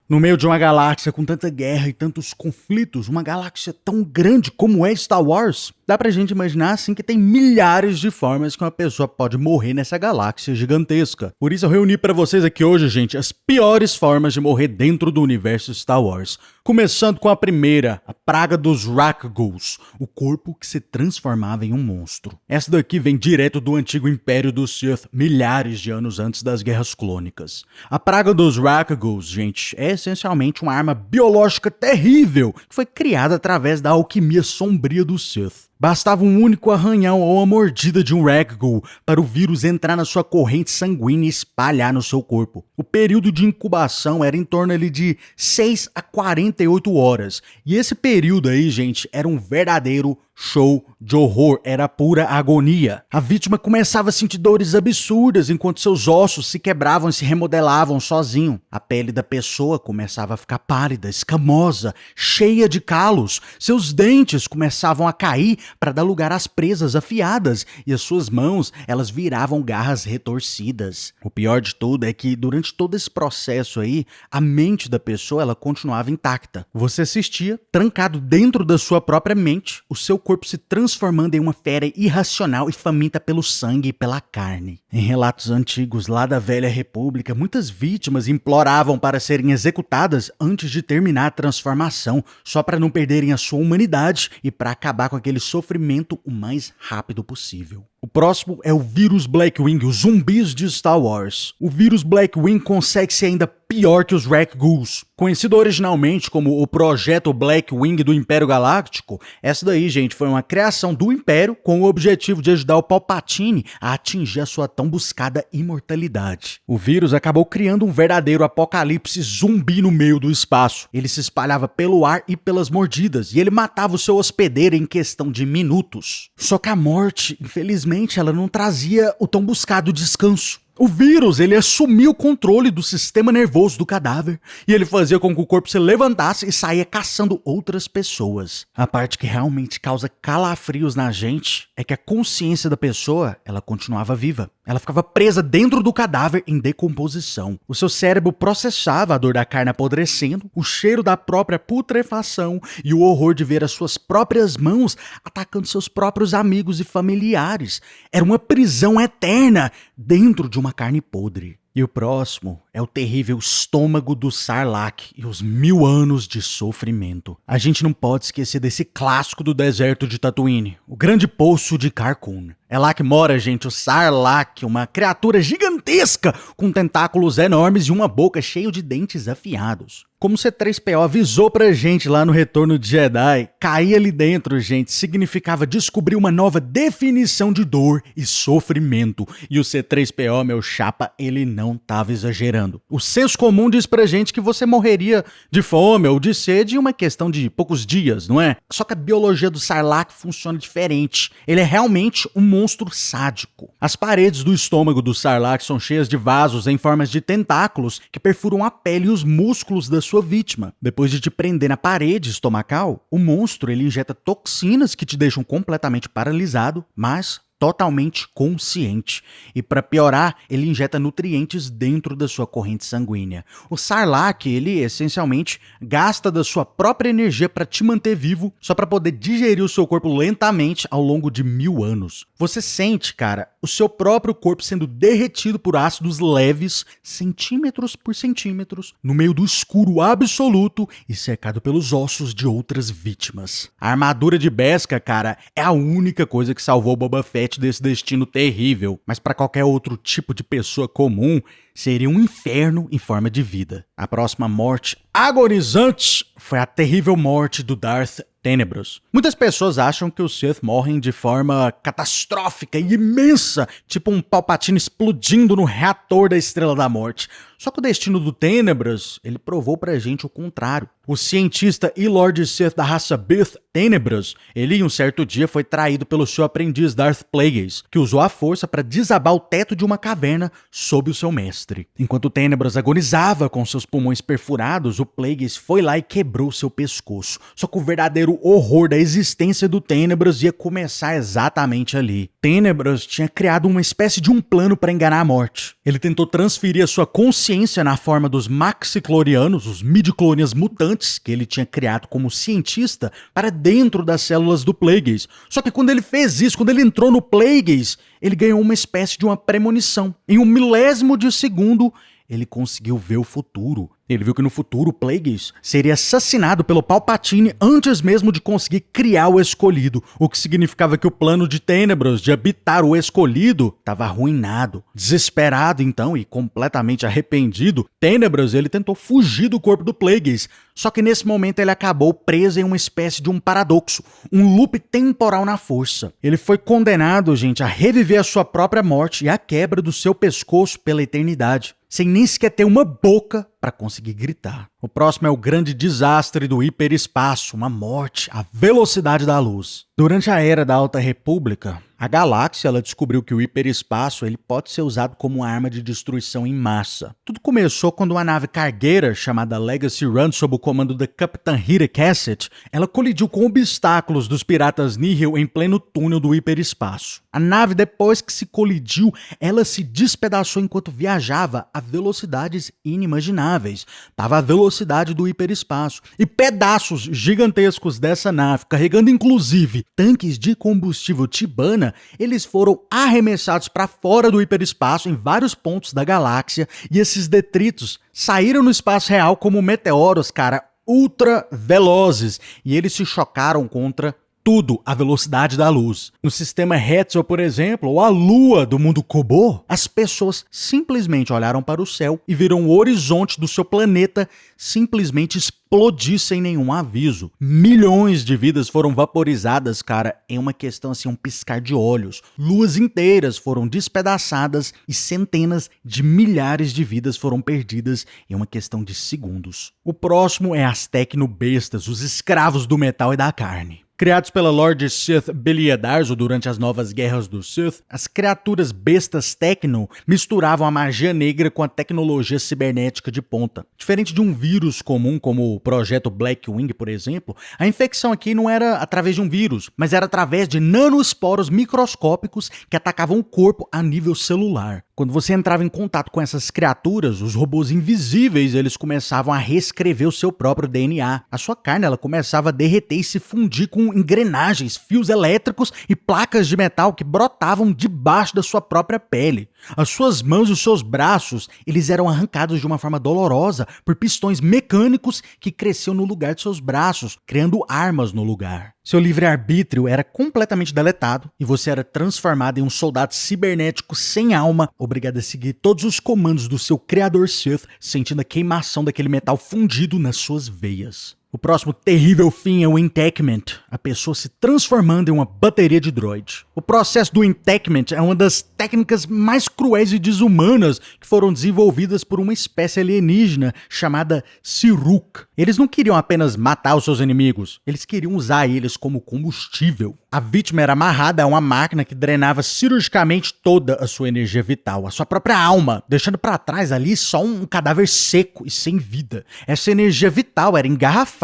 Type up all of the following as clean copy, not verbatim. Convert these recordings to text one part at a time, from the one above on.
No meio de uma galáxia com tanta guerra e tantos conflitos, uma galáxia tão grande como é Star Wars, dá pra gente imaginar assim que tem milhares de formas que uma pessoa pode morrer nessa galáxia gigantesca. Por isso eu reuni pra vocês aqui hoje, gente, as piores formas de morrer dentro do universo Star Wars. Começando com a primeira, a praga dos Rakghouls, o corpo que se transformava em um monstro. Essa daqui vem direto do antigo Império dos Sith, milhares de anos antes das Guerras Clônicas. A praga dos Rakghouls, gente, é essencialmente uma arma biológica terrível que foi criada através da alquimia sombria dos Sith. Bastava um único arranhão ou uma mordida de um Rakghoul para o vírus entrar na sua corrente sanguínea e espalhar no seu corpo. O período de incubação era em torno ali de 6 a 48 horas. E esse período aí, gente, era um verdadeiro show de horror, era pura agonia. A vítima começava a sentir dores absurdas enquanto seus ossos se quebravam e se remodelavam sozinho. A pele da pessoa começava a ficar pálida, escamosa, cheia de calos. Seus dentes começavam a cair para dar lugar às presas afiadas e as suas mãos, elas viravam garras retorcidas. O pior de tudo é que durante todo esse processo aí, a mente da pessoa, ela continuava intacta. Você assistia, trancado dentro da sua própria mente, o seu corpo se transformando em uma fera irracional e faminta pelo sangue e pela carne. Em relatos antigos lá da Velha República, muitas vítimas imploravam para serem executadas antes de terminar a transformação, só para não perderem a sua humanidade e para acabar com aquele sofrimento o mais rápido possível. O próximo é o vírus Blackwing, os zumbis de Star Wars. O vírus Blackwing consegue ser ainda pior que os Rakghouls. Conhecido originalmente como o Projeto Blackwing do Império Galáctico, essa daí, gente, foi uma criação do Império com o objetivo de ajudar o Palpatine a atingir a sua tão buscada imortalidade. O vírus acabou criando um verdadeiro apocalipse zumbi no meio do espaço. Ele se espalhava pelo ar e pelas mordidas, e ele matava o seu hospedeiro em questão de minutos. Só que a morte, infelizmente, ela não trazia o tão buscado descanso. O vírus, ele assumia o controle do sistema nervoso do cadáver e ele fazia com que o corpo se levantasse e saía caçando outras pessoas. A parte que realmente causa calafrios na gente é que a consciência da pessoa, ela continuava viva. Ela ficava presa dentro do cadáver em decomposição. O seu cérebro processava a dor da carne apodrecendo, o cheiro da própria putrefação e o horror de ver as suas próprias mãos atacando seus próprios amigos e familiares. Era uma prisão eterna dentro de uma carne podre. E o próximo é o terrível estômago do Sarlacc e os 1000 anos de sofrimento. A gente não pode esquecer desse clássico do deserto de Tatooine, o grande poço de Carkoon. É lá que mora, gente, o Sarlacc, uma criatura gigantesca com tentáculos enormes e uma boca cheia de dentes afiados. Como o C3PO avisou pra gente lá no Retorno de Jedi, cair ali dentro, gente, significava descobrir uma nova definição de dor e sofrimento. E o C3PO, meu chapa, ele não tava exagerando. O senso comum diz pra gente que você morreria de fome ou de sede em uma questão de poucos dias, não é? Só que a biologia do Sarlacc funciona diferente. Ele é realmente um monstro sádico. As paredes do estômago do Sarlacc são cheias de vasos em formas de tentáculos que perfuram a pele e os músculos da sua vítima. Depois de te prender na parede estomacal, o monstro ele injeta toxinas que te deixam completamente paralisado, mas totalmente consciente. E para piorar, ele injeta nutrientes dentro da sua corrente sanguínea. O Sarlacc, ele essencialmente gasta da sua própria energia para te manter vivo, só para poder digerir o seu corpo lentamente ao longo de 1000 anos. Você sente, cara, o seu próprio corpo sendo derretido por ácidos leves, centímetros por centímetros, no meio do escuro absoluto e cercado pelos ossos de outras vítimas. A armadura de Beskar, cara, é a única coisa que salvou Boba Fett desse destino terrível, mas para qualquer outro tipo de pessoa comum, seria um inferno em forma de vida. A próxima morte agonizante foi a terrível morte do Darth Tenebrous. Muitas pessoas acham que os Sith morrem de forma catastrófica e imensa, tipo um Palpatine explodindo no reator da Estrela da Morte. Só que o destino do Tenebrous, ele provou pra gente o contrário. O cientista e Lord Sith da raça Bith, Tenebros, ele em um certo dia foi traído pelo seu aprendiz Darth Plagueis, que usou a força para desabar o teto de uma caverna sob o seu mestre. Enquanto Tenebros agonizava com seus pulmões perfurados, o Plagueis foi lá e quebrou seu pescoço. Só que o verdadeiro horror da existência do Tenebros ia começar exatamente ali. Tenebros tinha criado uma espécie de um plano para enganar a morte. Ele tentou transferir a sua consciência na forma dos Maxiclorianos, os midichlorians mutantes que ele tinha criado como cientista, para dentro das células do Plagueis. Só que quando ele fez isso, quando ele entrou no Plagueis, ele ganhou uma espécie de uma premonição. Em um milésimo de segundo, ele conseguiu ver o futuro. Ele viu que no futuro o Plagueis seria assassinado pelo Palpatine antes mesmo de conseguir criar o Escolhido, o que significava que o plano de Tenebros de habitar o Escolhido estava arruinado. Desesperado então e completamente arrependido, Tenebros ele tentou fugir do corpo do Plagueis, só que nesse momento ele acabou preso em uma espécie de um paradoxo, um loop temporal na força. Ele foi condenado, gente, a reviver a sua própria morte e a quebra do seu pescoço pela eternidade, sem nem sequer ter uma boca para conseguir gritar. O próximo é o grande desastre do hiperespaço, uma morte à velocidade da luz. Durante a Era da Alta República, a galáxia ela descobriu que o hiperespaço ele pode ser usado como uma arma de destruição em massa. Tudo começou quando uma nave cargueira chamada Legacy Run, sob o comando da Capitã Rita Cassett, ela colidiu com obstáculos dos piratas Nihil em pleno túnel do hiperespaço. A nave, depois que se colidiu, ela se despedaçou enquanto viajava a velocidades inimagináveis. Tava a velocidade do hiperespaço. E pedaços gigantescos dessa nave, carregando inclusive tanques de combustível Tibanna, eles foram arremessados para fora do hiperespaço em vários pontos da galáxia, e esses detritos saíram no espaço real como meteoros, cara, ultra velozes, e eles se chocaram contra tudo à velocidade da luz. No sistema Hetzel, por exemplo, ou a lua do mundo Kobo, as pessoas simplesmente olharam para o céu e viram o horizonte do seu planeta simplesmente explodir sem nenhum aviso. Milhões de vidas foram vaporizadas, cara, em uma questão assim, um piscar de olhos. Luas inteiras foram despedaçadas e centenas de milhares de vidas foram perdidas em uma questão de segundos. O próximo é as Tecnobestas, os escravos do metal e da carne. Criados pela Lord Sith Belia Darzo durante as novas guerras do Sith, as criaturas bestas Tecno misturavam a magia negra com a tecnologia cibernética de ponta. Diferente de um vírus comum como o projeto Blackwing, por exemplo, a infecção aqui não era através de um vírus, mas era através de nanoesporos microscópicos que atacavam o corpo a nível celular. Quando você entrava em contato com essas criaturas, os robôs invisíveis, eles começavam a reescrever o seu próprio DNA. A sua carne, ela começava a derreter e se fundir com engrenagens, fios elétricos e placas de metal que brotavam debaixo da sua própria pele. As suas mãos e os seus braços, eles eram arrancados de uma forma dolorosa por pistões mecânicos que cresciam no lugar de seus braços, criando armas no lugar. Seu livre-arbítrio era completamente deletado e você era transformado em um soldado cibernético sem alma, obrigado a seguir todos os comandos do seu criador Sith, sentindo a queimação daquele metal fundido nas suas veias. O próximo terrível fim é o Entekment, a pessoa se transformando em uma bateria de droid. O processo do Entekment é uma das técnicas mais cruéis e desumanas que foram desenvolvidas por uma espécie alienígena chamada Siruk. Eles não queriam apenas matar os seus inimigos, eles queriam usar eles como combustível. A vítima era amarrada a uma máquina que drenava cirurgicamente toda a sua energia vital, a sua própria alma, deixando para trás ali só um cadáver seco e sem vida. Essa energia vital era engarrafada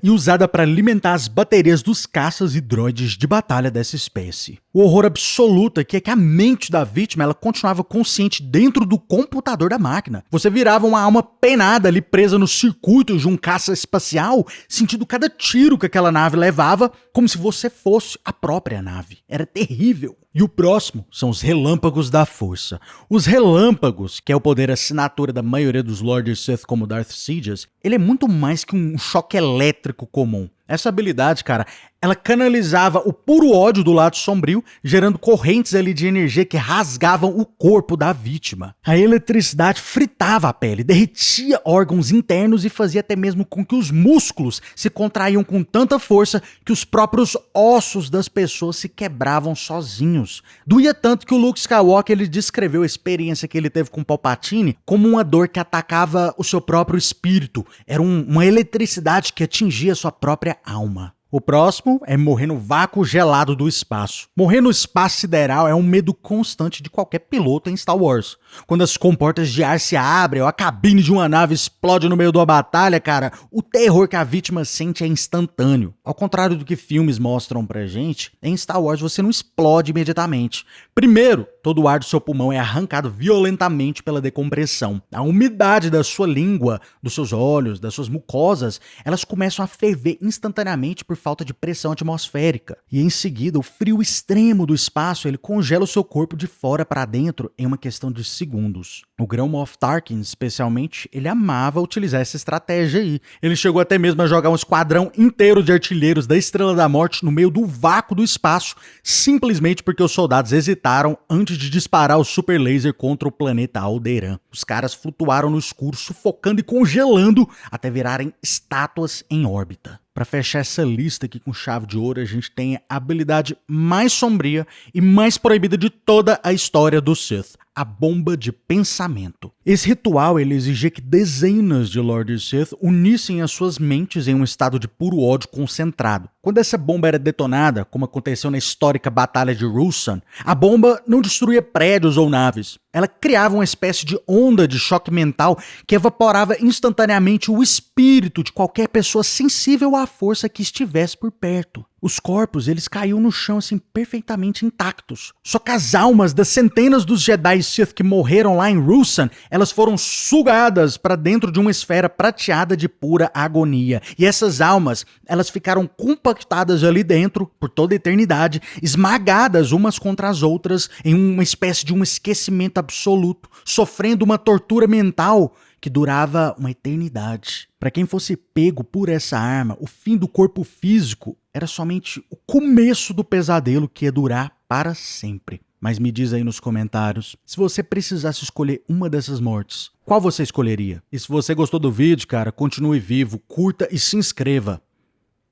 e usada para alimentar as baterias dos caças e droides de batalha dessa espécie. O horror absoluto aqui é que a mente da vítima ela continuava consciente dentro do computador da máquina. Você virava uma alma penada ali presa nos circuitos de um caça espacial, sentindo cada tiro que aquela nave levava, como se você fosse a própria nave. Era terrível. E o próximo são os relâmpagos da força. Os relâmpagos, que é o poder assinatura da maioria dos Lords Sith como Darth Sidious, ele é muito mais que um choque elétrico comum. Essa habilidade, cara, ela canalizava o puro ódio do lado sombrio, gerando correntes ali de energia que rasgavam o corpo da vítima. A eletricidade fritava a pele, derretia órgãos internos e fazia até mesmo com que os músculos se contraíam com tanta força que os próprios ossos das pessoas se quebravam sozinhos. Doía tanto que o Luke Skywalker ele descreveu a experiência que ele teve com Palpatine como uma dor que atacava o seu próprio espírito. Era uma eletricidade que atingia sua própria alma. O próximo é morrer no vácuo gelado do espaço. Morrer no espaço sideral é um medo constante de qualquer piloto em Star Wars. Quando as comportas de ar se abrem ou a cabine de uma nave explode no meio de uma batalha, cara, o terror que a vítima sente é instantâneo. Ao contrário do que filmes mostram pra gente, em Star Wars você não explode imediatamente. Primeiro, todo o ar do seu pulmão é arrancado violentamente pela decompressão. A umidade da sua língua, dos seus olhos, das suas mucosas, elas começam a ferver instantaneamente por falta de pressão atmosférica. E em seguida, o frio extremo do espaço, ele congela o seu corpo de fora para dentro em uma questão de segundos. O Grão Moff Tarkin, especialmente, ele amava utilizar essa estratégia aí. Ele chegou até mesmo a jogar um esquadrão inteiro de artilheiros da Estrela da Morte no meio do vácuo do espaço, simplesmente porque os soldados hesitaram antes de disparar o super laser contra o planeta Alderaan. Os caras flutuaram no escuro, sufocando e congelando até virarem estátuas em órbita. Para fechar essa lista aqui com chave de ouro, a gente tem a habilidade mais sombria e mais proibida de toda a história do Sith, a bomba de pensamento. Esse ritual ele exigia que dezenas de Lords Sith unissem as suas mentes em um estado de puro ódio concentrado. Quando essa bomba era detonada, como aconteceu na histórica Batalha de Ruusan, a bomba não destruía prédios ou naves. Ela criava uma espécie de onda de choque mental que evaporava instantaneamente o espírito de qualquer pessoa sensível à força que estivesse por perto. Os corpos, eles caíam no chão assim perfeitamente intactos. Só que as almas das centenas dos Jedi Sith que morreram lá em Ruusan, elas foram sugadas para dentro de uma esfera prateada de pura agonia. E essas almas, elas ficaram compactadas ali dentro por toda a eternidade, esmagadas umas contra as outras em uma espécie de um esquecimento absoluto, sofrendo uma tortura mental que durava uma eternidade. Para quem fosse pego por essa arma, o fim do corpo físico era somente o começo do pesadelo que ia durar para sempre. Mas me diz aí nos comentários, se você precisasse escolher uma dessas mortes, qual você escolheria? E se você gostou do vídeo, cara, continue vivo, curta e se inscreva.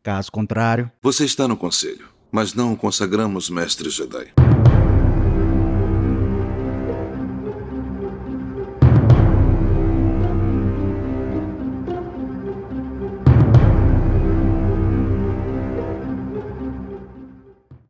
Caso contrário... Você está no conselho, mas não o consagramos mestre Jedi.